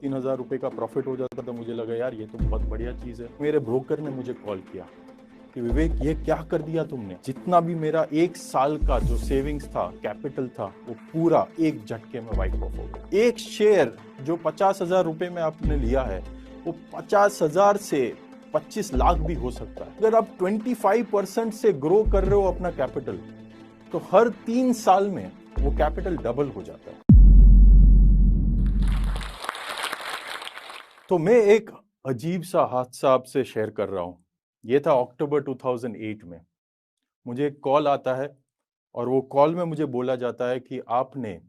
₹3,000 का प्रॉफिट हो जाता था। मुझे लगा यार ये तो बहुत बढ़िया चीज़ है। मेरे ब्रोकर ने मुझे कॉल किया कि विवेक ये क्या कर दिया तुमने, जितना भी मेरा 1 साल का जो सेविंग्स था, कैपिटल था, वो पूरा एक झटके में वाइप ऑफ हो गया। एक शेयर जो 50,000 में आपने लिया है वो 50,000 से 25 लाख भी हो सकता है। अगर आप 25% से ग्रो कर रहे हो अपना कैपिटल, तो हर 3 साल में वो कैपिटल डबल हो जाता है। तो मैं एक अजीब सा हादसा आपसे शेयर कर रहा हूं। ये था अक्टूबर 2008 में। मुझे एक कॉल आता है और वो कॉल में मुझे बोला जाता है कि आपने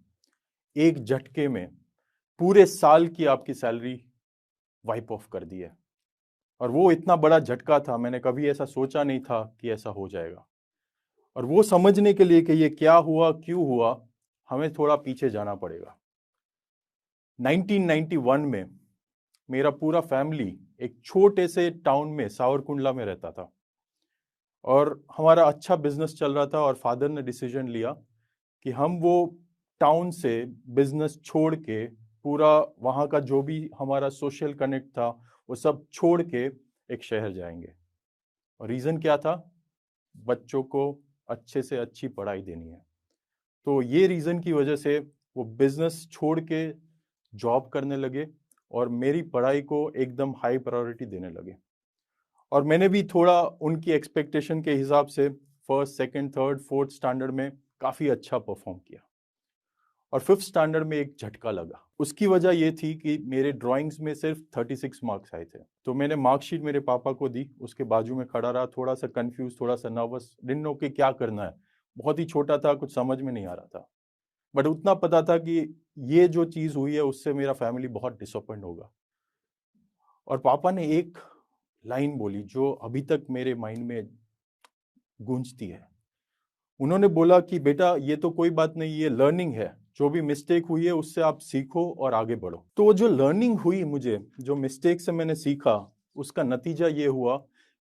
एक झटके में पूरे साल की आपकी सैलरी वाइप ऑफ कर दी है। और वो इतना बड़ा झटका था, मैंने कभी ऐसा सोचा नहीं था कि ऐसा हो जाएगा। और वो समझने के लिए कि ये क्या हुआ, क्यों हुआ, हमें थोड़ा पीछे जाना पड़ेगा। 1991 में मेरा पूरा फैमिली एक छोटे से टाउन में सावरकुंडला में रहता था और हमारा अच्छा बिजनेस चल रहा था। और फादर ने डिसीजन लिया कि हम वो टाउन से बिजनेस छोड़ के, पूरा वहाँ का जो भी हमारा सोशल कनेक्ट था वो सब छोड़ के एक शहर जाएंगे। और रीज़न क्या था? बच्चों को अच्छे से अच्छी पढ़ाई देनी है। तो ये रीज़न की वजह से वो बिजनेस छोड़ के जॉब करने लगे और मेरी पढ़ाई को एकदम हाई प्रायोरिटी देने लगे। और मैंने भी थोड़ा उनकी एक्सपेक्टेशन के हिसाब से first, second, third, fourth standard में काफ़ी अच्छा परफॉर्म किया। और फिफ्थ स्टैंडर्ड में एक झटका लगा। उसकी वजह ये थी कि मेरे ड्राइंग्स में सिर्फ 36 मार्क्स आए थे। तो मैंने मार्कशीट मेरे पापा को दी, उसके बाजू में खड़ा रहा, थोड़ा सा कंफ्यूज, थोड़ा सा नर्वस, डिडंट नो कि क्या करना है। बहुत ही छोटा था, कुछ समझ में नहीं आ रहा था। बट उतना पता था कि ये जो चीज़ हुई है उससे मेरा फैमिली बहुत डिसअपॉइंट होगा। और पापा ने एक लाइन बोली जो अभी तक मेरे माइंड में गूंजती है। उन्होंने बोला कि बेटा ये तो कोई बात नहीं, ये लर्निंग है, जो भी मिस्टेक हुई है उससे आप सीखो और आगे बढ़ो। तो वो जो लर्निंग हुई, मुझे जो मिस्टेक से मैंने सीखा, उसका नतीजा ये हुआ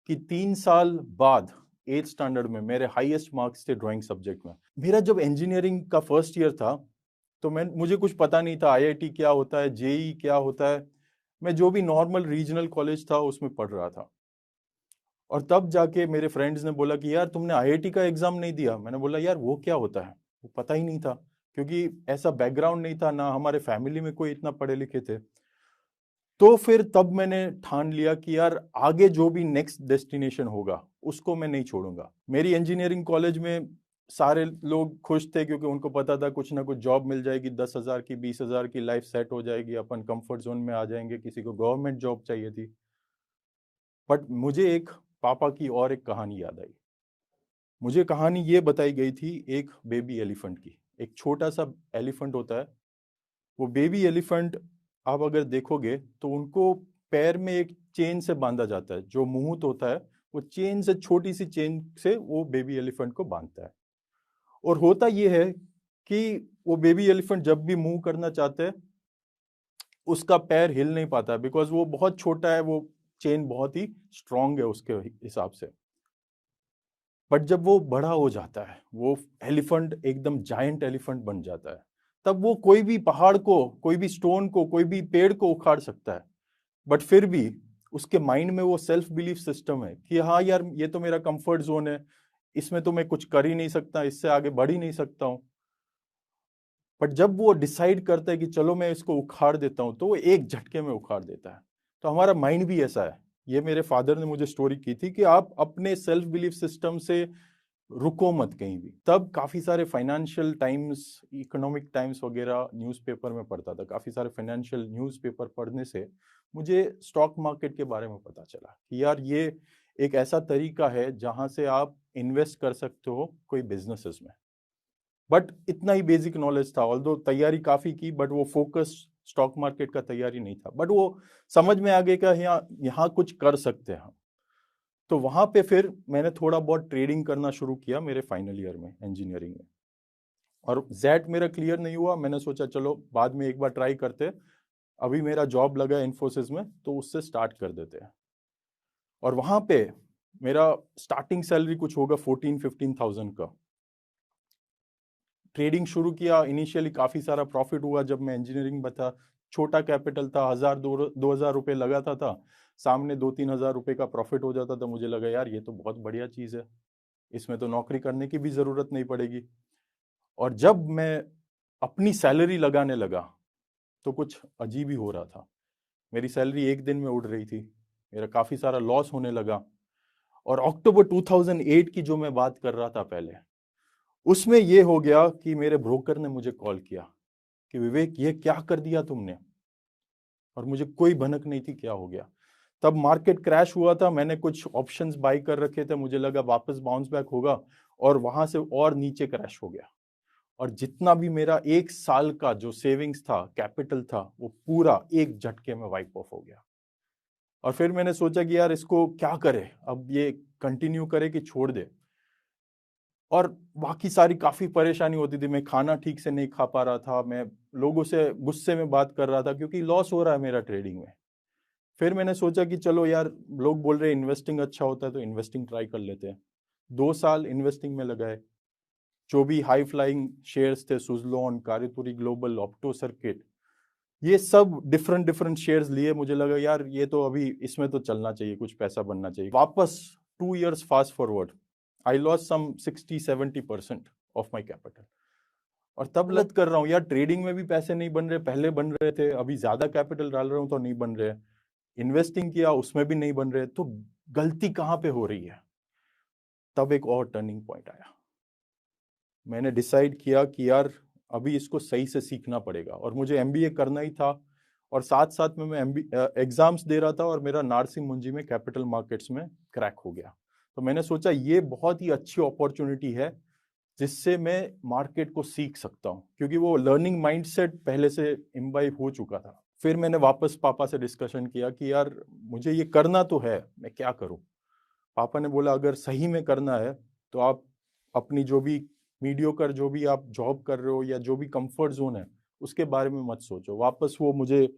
कि 3 साल बाद 8th स्टैंडर्ड में मेरे हाईएस्ट मार्क्स थे ड्राइंग सब्जेक्ट में। मेरा जब इंजीनियरिंग का फर्स्ट ईयर था तो मुझे कुछ पता नहीं था आईआईटी क्या होता है, जेई क्या होता है। मैं जो भी नॉर्मल रीजनल कॉलेज था उसमें पढ़ रहा था। और तब जाके मेरे फ्रेंड्स ने बोला कि यार तुमने आईआईटी का एग्जाम नहीं दिया। मैंने बोला यार वो क्या होता है, वो पता ही नहीं था, क्योंकि ऐसा बैकग्राउंड नहीं था, ना हमारे फैमिली में कोई इतना पढ़े लिखे थे। तो फिर तब मैंने ठान लिया कि यार आगे जो भी नेक्स्ट डेस्टिनेशन होगा उसको मैं नहीं छोड़ूंगा। मेरी इंजीनियरिंग कॉलेज में सारे लोग खुश थे क्योंकि उनको पता था कुछ ना कुछ जॉब मिल जाएगी, 10,000 की, 20,000 की, लाइफ सेट हो जाएगी, अपन कंफर्ट जोन में आ जाएंगे। किसी को गवर्नमेंट जॉब चाहिए थी। बट मुझे एक पापा की और एक कहानी याद आई। मुझे कहानी ये बताई गई थी एक बेबी एलिफेंट की। एक छोटा सा एलिफेंट होता है, वो बेबी एलिफेंट आप अगर देखोगे तो उनको पैर में एक चेन से बांधा जाता है। जो मुंह होता है वो चेन से, छोटी सी चेन से वो बेबी एलिफेंट को बांधता है। और होता ये है कि वो बेबी एलिफेंट जब भी मूव करना चाहता है उसका पैर हिल नहीं पाता, बिकॉज वो बहुत छोटा है, वो चेन बहुत ही स्ट्रांग है उसके हिसाब से। बट जब वो बड़ा हो जाता है, वो एलिफेंट एकदम जायंट एलिफेंट बन जाता है, तब वो कोई भी पहाड़ को, कोई भी स्टोन को, कोई भी पेड़ को उखाड़ सकता है। बट फिर भी उसके माइंड में वो सेल्फ बिलीफ सिस्टम है कि हाँ यार ये तो मेरा कंफर्ट जोन है, इसमें तो मैं कुछ कर ही नहीं सकता, इससे आगे बढ़ ही नहीं सकता हूँ। बट जब वो डिसाइड करता है कि चलो मैं इसको उखाड़ देता हूँ, तो वो एक झटके में उखाड़ देता है। तो हमारा माइंड भी ऐसा है। ये मेरे फादर ने मुझे स्टोरी की थी कि आप अपने सेल्फ बिलीफ सिस्टम से रुको मत कहीं भी। तब काफी सारे फाइनेंशियल टाइम्स, इकोनॉमिक टाइम्स वगैरह न्यूज़पेपर में पढ़ता था। काफी सारे फाइनेंशियल न्यूज़पेपर पढ़ने से मुझे स्टॉक मार्केट के बारे में पता चला कि यार ये एक ऐसा तरीका है जहां से आप इन्वेस्ट कर सकते हो कोई बिजनेसेस में। बट इतना ही बेसिक नॉलेज था, ऑल्दो तैयारी काफी की, बट वो फोकस स्टॉक मार्केट का तैयारी नहीं था। बट वो समझ में आ गया कि यहाँ यहाँ कुछ कर सकते हैं हम। तो वहां पे फिर मैंने थोड़ा बहुत ट्रेडिंग करना शुरू किया मेरे फाइनल ईयर में इंजीनियरिंग में। और जेट मेरा क्लियर नहीं हुआ, मैंने सोचा चलो बाद में एक बार ट्राई करते। अभी मेरा जॉब लगा इन्फोसिस में, तो उससे स्टार्ट कर देते हैं। और वहां पे मेरा स्टार्टिंग सैलरी कुछ होगा 14-15,000 का। ट्रेडिंग शुरू किया, इनिशियली काफी सारा प्रॉफिट हुआ। जब मैं इंजीनियरिंग में था छोटा कैपिटल था, 1000 2 2000 रुपये लगाता था, सामने 2 3 हज़ार रुपये का प्रॉफिट हो जाता था। मुझे लगा यार ये तो बहुत बढ़िया चीज़ है, इसमें तो नौकरी करने की भी ज़रूरत नहीं पड़ेगी। और जब मैं अपनी सैलरी लगाने लगा तो कुछ अजीब ही हो रहा था। मेरी सैलरी एक दिन में उड़ रही थी, मेरा काफ़ी सारा लॉस होने लगा। और अक्टूबर 2008 की जो मैं बात कर रहा था पहले, उसमें ये हो गया कि मेरे ब्रोकर ने मुझे कॉल किया कि विवेक ये क्या कर दिया तुमने। और मुझे कोई भनक नहीं थी क्या हो गया। तब मार्केट क्रैश हुआ था, मैंने कुछ ऑप्शंस बाई कर रखे थे, मुझे लगा वापस बाउंस बैक होगा, और वहां से और नीचे क्रैश हो गया। और जितना भी मेरा 1 साल का जो सेविंग्स था, कैपिटल था, वो पूरा एक झटके में वाइप ऑफ हो गया। और फिर मैंने सोचा कि यार इसको क्या करे, अब ये कंटिन्यू करे कि छोड़ दे। और बाकी सारी काफी परेशानी होती थी, मैं खाना ठीक से नहीं खा पा रहा था, मैं लोगों से गुस्से में बात कर रहा था क्योंकि लॉस हो रहा है मेरा ट्रेडिंग में। फिर मैंने सोचा कि चलो यार, लोग बोल रहे हैं इन्वेस्टिंग अच्छा होता है तो इन्वेस्टिंग ट्राई कर लेते हैं। 2 साल इन्वेस्टिंग में लगाए। जो भी हाई फ्लाइंग शेयर्स थे, सुजलॉन, कार्यतुरी ग्लोबल, ऑप्टो सर्किट, ये सब डिफरेंट डिफरेंट शेयर्स लिए। मुझे लगा यार ये तो अभी इसमें तो चलना चाहिए, कुछ पैसा बनना चाहिए। वापस 2 years fast forward, I loss some 60-70% of my capital. और तब लत कर रहा हूँ यार, ट्रेडिंग में भी पैसे नहीं बन रहे, पहले बन रहे थे, अभी ज्यादा कैपिटल डाल रहा हूँ तो नहीं बन रहे, इन्वेस्टिंग किया उसमें भी नहीं बन रहे, तो गलती कहाँ पे हो रही है। तब एक और टर्निंग पॉइंट आया, मैंने डिसाइड किया कि यार अभी इसको सही से सीखना पड़ेगा, और मुझे एमबीए करना ही था। और साथ साथ में मैं एग्जाम्स दे रहा था, और मेरा नारसिंह मुंजी में कैपिटल मार्केट्स में क्रैक हो गया। तो मैंने सोचा ये बहुत ही अच्छी अपॉर्चुनिटी है जिससे मैं मार्केट को सीख सकता हूँ, क्योंकि वो लर्निंग माइंडसेट पहले से इम्बाइब हो चुका था। फिर मैंने वापस पापा से डिस्कशन किया कि यार मुझे ये करना तो है, मैं क्या करूँ। पापा ने बोला अगर सही में करना है तो आप अपनी जो भी मीडियोकर जो भी आप जॉब कर रहे हो या जो भी कंफर्ट जोन है उसके बारे में मत सोचो। वापस वो मुझे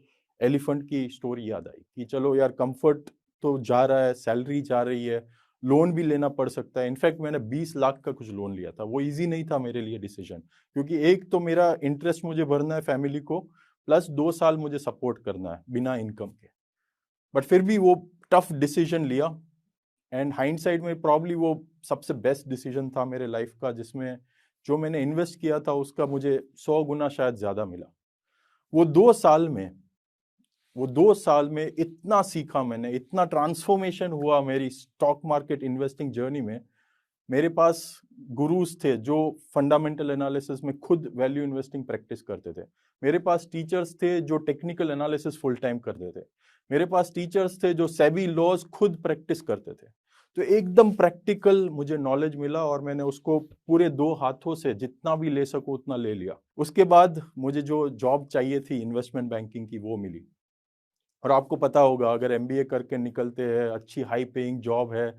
एलिफेंट की स्टोरी याद आई कि चलो यार, कंफर्ट तो जा रहा है, सैलरी जा रही है, लोन भी लेना पड़ सकता है। इनफैक्ट मैंने 20 लाख का कुछ लोन लिया था, वो इजी नहीं था मेरे लिए डिसीजन, क्योंकि एक तो मेरा इंटरेस्ट मुझे भरना है फैमिली को, प्लस 2 साल मुझे सपोर्ट करना है बिना इनकम के। बट फिर भी वो टफ डिसीजन लिया, एंड हाइंडसाइड में प्रॉब्ली वो सबसे बेस्ट डिसीजन था मेरे लाइफ का, जिसमें जो मैंने इन्वेस्ट किया था उसका मुझे 100 गुना शायद ज्यादा मिला। वो 2 साल में वो 2 साल में इतना सीखा मैंने, इतना ट्रांसफॉर्मेशन हुआ मेरी स्टॉक मार्केट इन्वेस्टिंग जर्नी में। मेरे पास गुरुज थे जो फंडामेंटल एनालिसिस में खुद वैल्यू इन्वेस्टिंग प्रैक्टिस करते थे। मेरे पास टीचर्स थे जो टेक्निकल एनालिसिस फुल टाइम करते थे। मेरे पास टीचर्स थे जो सेबी लॉज खुद प्रैक्टिस करते थे। तो एकदम प्रैक्टिकल मुझे नॉलेज मिला, और मैंने उसको पूरे 2 हाथों से जितना भी ले सकूं उतना ले लिया। उसके बाद मुझे जो जॉब चाहिए थी इन्वेस्टमेंट बैंकिंग की, वो मिली। और आपको पता होगा, अगर एमबीए करके निकलते हैं, अच्छी हाई पेइंग जॉब है,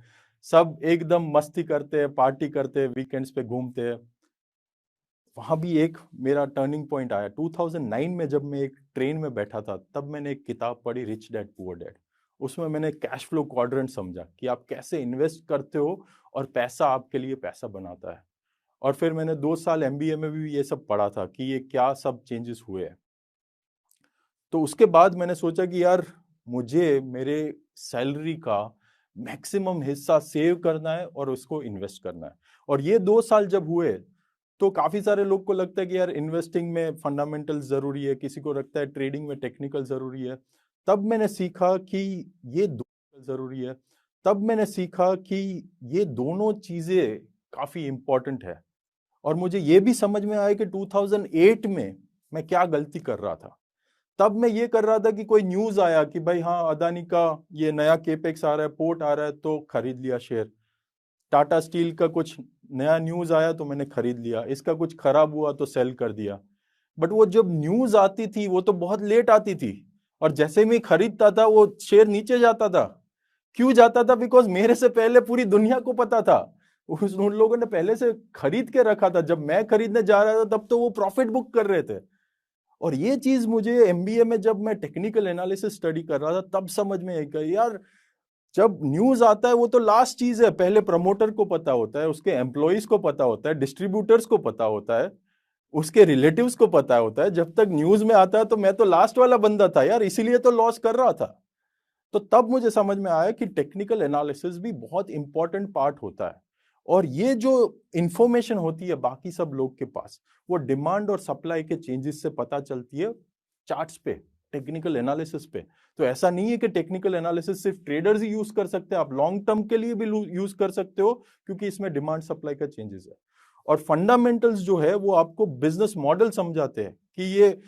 सब एकदम मस्ती करते हैं, पार्टी करते हैं, वीकेंड्स पे घूमते हैं। वहां भी एक मेरा टर्निंग पॉइंट आया 2009 में, जब मैं एक ट्रेन में बैठा था, तब मैंने एक किताब पढ़ी, रिच डैड पुअर डैड। उसमें मैंने कैश फ्लो क्वाड्रेंट समझा कि आप कैसे इन्वेस्ट करते हो और पैसा आपके लिए पैसा बनाता है। और फिर मैंने 2 साल एमबीए में भी ये सब पढ़ा था कि ये क्या सब चेंजेस हुए हैं। तो उसके बाद मैंने सोचा कि यार मुझे मेरे सैलरी का मैक्सिमम हिस्सा सेव करना है और उसको इन्वेस्ट करना है। और ये 2 साल जब हुए, तो काफी सारे लोग को लगता है कि यार इन्वेस्टिंग में फंडामेंटल जरूरी है, किसी को लगता है ट्रेडिंग में टेक्निकल जरूरी है। तब मैंने सीखा कि ये दोनों जरूरी है। तब मैंने सीखा कि ये दोनों चीजें काफी इंपॉर्टेंट है। और मुझे ये भी समझ में आया कि 2008 में मैं क्या गलती कर रहा था। तब मैं ये कर रहा था कि कोई न्यूज आया कि भाई हाँ, अदानी का ये नया केपेक्स आ रहा है, पोर्ट आ रहा है, तो खरीद लिया शेयर। टाटा स्टील का कुछ नया न्यूज आया तो मैंने खरीद लिया, इसका कुछ खराब हुआ तो सेल कर दिया। बट वो जब न्यूज आती थी वो तो बहुत लेट आती थी, और जैसे मैं खरीदता था वो शेयर नीचे जाता था। क्यों जाता था? बिकॉज मेरे से पहले पूरी दुनिया को पता था, उन लोगों ने पहले से खरीद के रखा था। जब मैं खरीदने जा रहा था तब तो वो प्रॉफिट बुक कर रहे थे। और ये चीज मुझे एमबीए में जब मैं टेक्निकल एनालिसिस स्टडी कर रहा था तब समझ में आई कि यार, जब न्यूज आता है वो तो लास्ट चीज है, पहले प्रमोटर को पता होता है, उसके एम्प्लॉइज को पता होता है, डिस्ट्रीब्यूटर्स को पता होता है, उसके रिलेटिव्स को पता होता है, जब तक न्यूज में आता है तो मैं तो लास्ट वाला बंदा था यार, इसीलिए तो लॉस कर रहा था। तो तब मुझे समझ में आया कि टेक्निकल एनालिसिस भी बहुत इंपॉर्टेंट पार्ट होता है। और ये जो इंफॉर्मेशन होती है बाकी सब लोग के पास, वो डिमांड और सप्लाई के चेंजेस से पता चलती है चार्ट्स पे, टेक्निकल एनालिसिस पे। तो ऐसा नहीं है कि टेक्निकल एनालिसिस सिर्फ ट्रेडर्स ही यूज कर सकते हैं, आप लॉन्ग टर्म के लिए भी यूज कर सकते हो, क्योंकि इसमें डिमांड सप्लाई का चेंजेस है। और फंडामेंटल्स जो है वो आपको बिजनेस मॉडल समझाते हैं कि ये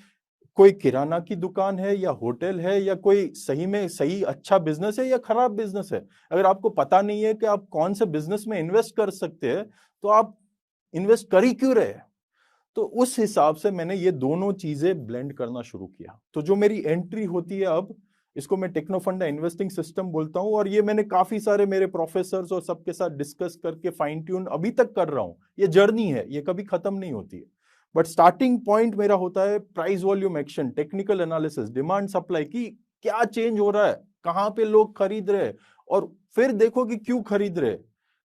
कोई किराना की दुकान है या होटल है या कोई सही में सही अच्छा बिजनेस है या खराब बिजनेस है। अगर आपको पता नहीं है कि आप कौन से बिजनेस में इन्वेस्ट कर सकते हैं, तो आप इन्वेस्ट कर ही क्यों रहे। तो उस हिसाब से मैंने ये दोनों चीजें ब्लेंड करना शुरू किया। तो जो मेरी एंट्री होती है अब, इसको मैं टेक्नोफंडा इन्वेस्टिंग सिस्टम बोलता हूं। और ये मैंने काफी सारे मेरे प्रोफेसर्स और सबके साथ डिस्कस करके फाइन ट्यून अभी तक कर रहा हूं। ये जर्नी है, ये कभी खत्म नहीं होती है। बट स्टार्टिंग पॉइंट मेरा होता है price volume action, technical analysis, demand supply की क्या चेंज हो रहा है, कहां पे लोग खरीद रहे हैं, और फिर देखो कि क्यों खरीद रहे।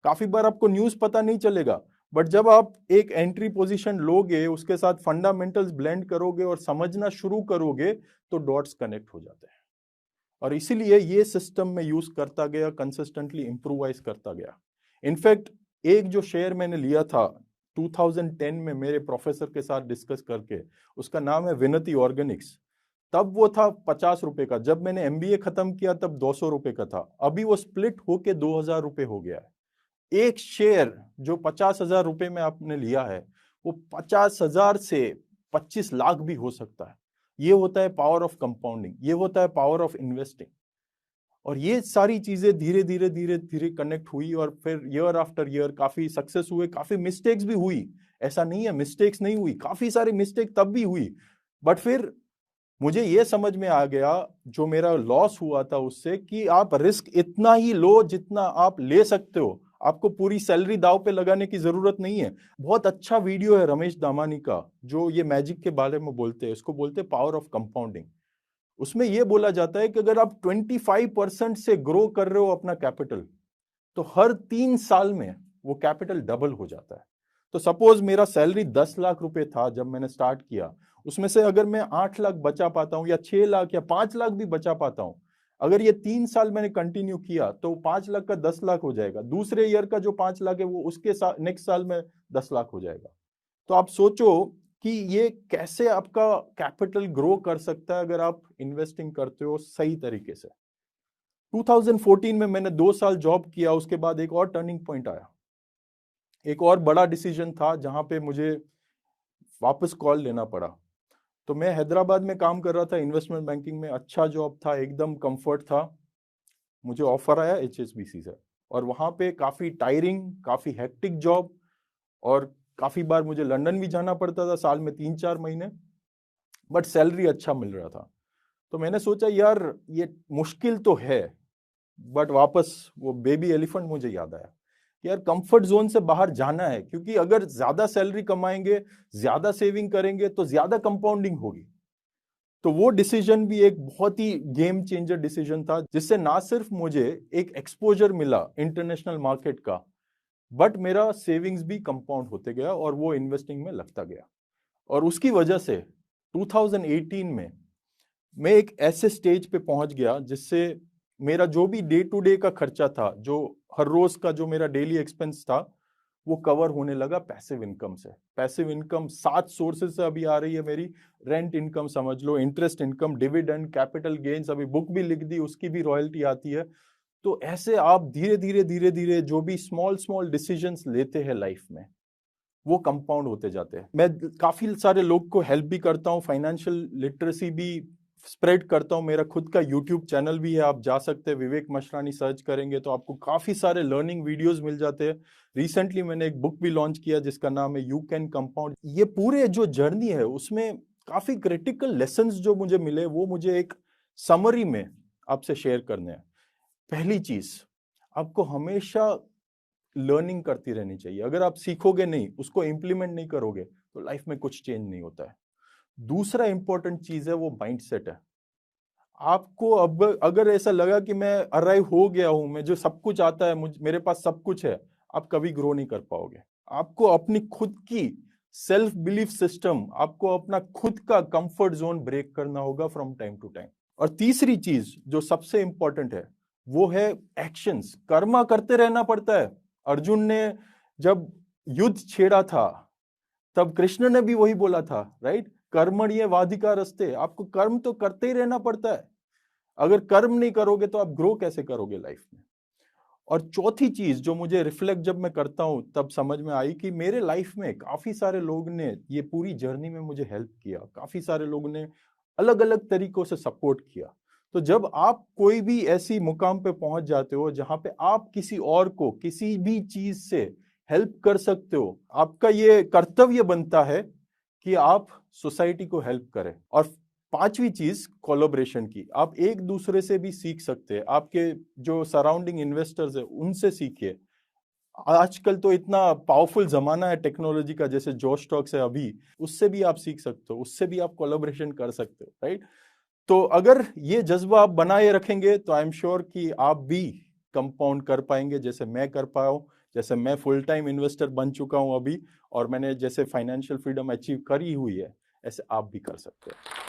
काफी बार आपको न्यूज पता नहीं चलेगा, बट जब आप एक एंट्री पोजीशन लोगे, उसके साथ फंडामेंटल्स ब्लेंड करोगे और समझना शुरू करोगे, तो डॉट्स कनेक्ट हो जाते हैं। और इसीलिए ये सिस्टम में यूज करता गया, कंसिस्टेंटली इंप्रूवाइज करता गया। इनफैक्ट एक जो शेयर मैंने लिया था 2010 में मेरे प्रोफेसर के साथ डिस्कस करके, उसका नाम है विनती ऑर्गेनिक्स। तब वो था 50 रुपए का, जब मैंने एमबीए खत्म किया तब 200 रुपए का था। अभी वो स्प्लिट होके 2000 रुपए हो गया है। एक शेयर जो 50,000 रुपए में आपने लिया है, वो 50,000 से 25 लाख भी हो सकता है। ये होता है पावर ऑफ कंपाउंडिंग, ये होता है पावर ऑफ इन्वेस्टिंग। और ये सारी चीजें धीरे धीरे धीरे धीरे कनेक्ट हुई, और फिर ईयर आफ्टर ईयर काफी सक्सेस हुए, काफी मिस्टेक्स भी हुई। ऐसा नहीं है मिस्टेक्स नहीं हुई, काफी सारी मिस्टेक तब भी हुई। बट फिर मुझे ये समझ में आ गया, जो मेरा लॉस हुआ था उससे, कि आप रिस्क इतना ही लो जितना आप ले सकते हो। आपको पूरी सैलरी दाव पे लगाने की जरूरत नहीं है। बहुत अच्छा वीडियो है रमेश दामानी का, जो ये मैजिक के बारे में बोलते हैं, इसको बोलते हैं पावर ऑफ कंपाउंडिंग। उसमें यह बोला जाता है कि अगर आप 25% से ग्रो कर रहे हो अपना कैपिटल, तो हर 3 साल में वो कैपिटल डबल हो जाता है। तो सपोज मेरा सैलरी 10 लाख रुपए था जब मैंने स्टार्ट किया, उसमें से अगर मैं 8 लाख बचा पाता हूं, या 6 लाख या 5 लाख भी बचा पाता हूं, अगर ये 3 साल मैंने कंटिन्यू किया, तो 5 लाख का 10 लाख हो जाएगा। दूसरे ईयर का जो 5 लाख है वो उसके नेक्स्ट साल में 10 लाख हो जाएगा। तो आप सोचो कि ये कैसे आपका कैपिटल ग्रो कर सकता है अगर आप इन्वेस्टिंग करते हो सही तरीके से। 2014 में मैंने 2 साल जॉब किया, उसके बाद एक और टर्निंग पॉइंट आया। एक और बड़ा डिसीजन था जहां पे मुझे वापस कॉल लेना पड़ा। तो मैं हैदराबाद में काम कर रहा था इन्वेस्टमेंट बैंकिंग में, अच्छा जॉब था, एकदम कंफर्ट था। मुझे ऑफर आया एचएसबीसी से, और वहां पे काफी टायरिंग, काफी हेक्टिक जॉब, और काफी बार मुझे लंदन भी जाना पड़ता था साल में 3-4 महीने, बट सैलरी अच्छा मिल रहा था। तो मैंने सोचा यार ये मुश्किल तो है, बट वापस वो बेबी एलिफेंट मुझे याद आया कि यार कंफर्ट जोन से बाहर जाना है, क्योंकि अगर ज्यादा सैलरी कमाएंगे, ज्यादा सेविंग करेंगे, तो ज्यादा कंपाउंडिंग होगी। तो वो डिसीजन भी एक बहुत ही गेम चेंजर डिसीजन था, जिससे ना सिर्फ मुझे एक एक्सपोजर मिला इंटरनेशनल मार्केट का, बट मेरा सेविंग्स भी कंपाउंड होते गया और वो इन्वेस्टिंग में लगता गया। और उसकी वजह से 2018 में मैं एक ऐसे स्टेज पे पहुंच गया जिससे मेरा जो भी डे टू डे का खर्चा था, जो हर रोज का जो मेरा डेली एक्सपेंस था, वो कवर होने लगा पैसिव इनकम से। पैसिव इनकम 7 सोर्सेज से अभी आ रही है मेरी। रेंट इनकम समझ लो, interest income, dividend, capital gains, अभी बुक भी लिख दी, उसकी भी रॉयल्टी आती है। तो ऐसे आप धीरे धीरे धीरे धीरे जो भी स्मॉल स्मॉल डिसीजंस लेते हैं लाइफ में, वो कंपाउंड होते जाते हैं। मैं काफी सारे लोग को हेल्प भी करता हूँ, फाइनेंशियल लिटरेसी भी स्प्रेड करता हूँ। मेरा खुद का यूट्यूब चैनल भी है, आप जा सकते हैं, विवेक मशरानी सर्च करेंगे तो आपको काफी सारे लर्निंग वीडियोस मिल जाते हैं। रिसेंटली मैंने एक बुक भी लॉन्च किया जिसका नाम है यू कैन कंपाउंड। ये पूरे जो जर्नी है उसमें काफी क्रिटिकल लेसन्स जो मुझे मिले, वो मुझे एक समरी में आपसे शेयर करने हैं। पहली चीज, आपको हमेशा लर्निंग करती रहनी चाहिए। अगर आप सीखोगे नहीं, उसको इंप्लीमेंट नहीं करोगे, तो लाइफ में कुछ चेंज नहीं होता है। दूसरा इंपॉर्टेंट चीज है वो माइंडसेट है। आपको अब अगर ऐसा लगा कि मैं अराइव हो गया हूं, मैं जो सब कुछ आता है, मेरे पास सब कुछ है, आप कभी ग्रो नहीं कर पाओगे। आपको अपनी खुद की सेल्फ बिलीफ सिस्टम, आपको अपना खुद का कंफर्ट जोन ब्रेक करना होगा फ्रॉम टाइम टू टाइम। और तीसरी चीज जो सबसे इंपॉर्टेंट है वो है एक्शंस। कर्मा करते रहना पड़ता है। अर्जुन ने जब युद्ध छेड़ा था तब कृष्ण ने भी वही बोला था, राइट? कर्मण्येवाधिकारस्ते, आपको कर्म तो करते ही रहना पड़ता है। अगर कर्म नहीं करोगे तो आप ग्रो कैसे करोगे लाइफ में? और चौथी चीज जो मुझे रिफ्लेक्ट जब मैं करता हूं तब समझ में आई कि मेरे लाइफ में काफी सारे लोग ने ये पूरी जर्नी में मुझे हेल्प किया, काफी सारे लोगों ने अलग अलग तरीकों से सपोर्ट किया। तो जब आप कोई भी ऐसी मुकाम पे पहुंच जाते हो जहां पे आप किसी और को किसी भी चीज से हेल्प कर सकते हो, आपका ये कर्तव्य बनता है कि आप सोसाइटी को हेल्प करें। और पांचवी चीज कोलैबोरेशन की, आप एक दूसरे से भी सीख सकते हैं। आपके जो सराउंडिंग इन्वेस्टर्स है उनसे सीखिए। आजकल तो इतना पावरफुल जमाना है टेक्नोलॉजी का, जैसे जो स्टॉक्स है अभी, उससे भी आप सीख सकते हो, उससे भी आप कोलैबोरेशन कर सकते हो, राइट? तो अगर ये जज्बा आप बनाए रखेंगे तो आई एम श्योर कि आप भी कंपाउंड कर पाएंगे, जैसे मैं कर पाया हूं, जैसे मैं फुल टाइम इन्वेस्टर बन चुका हूं अभी, और मैंने जैसे फाइनेंशियल फ्रीडम अचीव करी हुई है, ऐसे आप भी कर सकते हैं।